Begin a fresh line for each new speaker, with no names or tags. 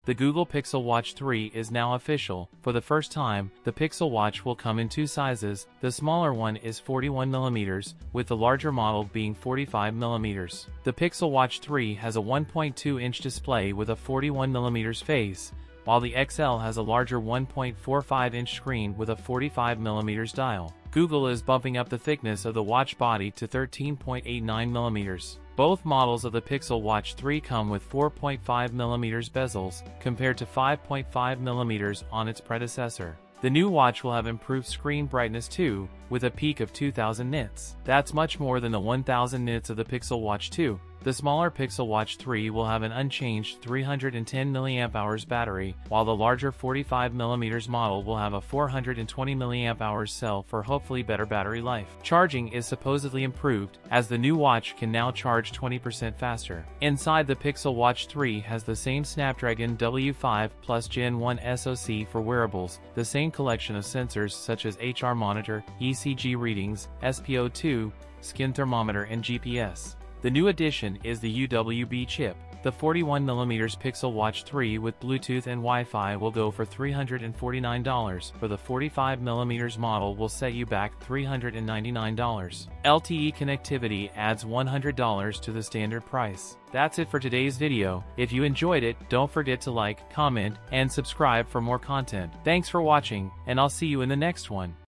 The Google Pixel Watch 3 is now official. For the first time, the Pixel Watch will come in two sizes. The smaller one is 41mm, with the larger model being 45mm. The Pixel Watch 3 has a 1.2-inch display with a 41mm face, while the XL has a larger 1.45-inch screen with a 45mm dial. Google is bumping up the thickness of the watch body to 13.89mm. Both models of the Pixel Watch 3 come with 4.5mm bezels, compared to 5.5mm on its predecessor. The new watch will have improved screen brightness too, with a peak of 2000 nits. That's much more than the 1000 nits of the Pixel Watch 2. The smaller Pixel Watch 3 will have an unchanged 310 mAh battery, while the larger 45mm model will have a 420 mAh cell for hopefully better battery life. Charging is supposedly improved, as the new watch can now charge 20% faster. Inside, the Pixel Watch 3 has the same Snapdragon W5 Plus Gen 1 SoC for wearables, the same collection of sensors such as HR monitor, ECG readings, SpO2, skin thermometer and GPS. The new addition is the UWB chip. The 41mm Pixel Watch 3 with Bluetooth and Wi-Fi will go for $349, for the 45mm model will set you back $399. LTE connectivity adds $100 to the standard price. That's it for today's video. If you enjoyed it, don't forget to like, comment, and subscribe for more content. Thanks for watching, and I'll see you in the next one.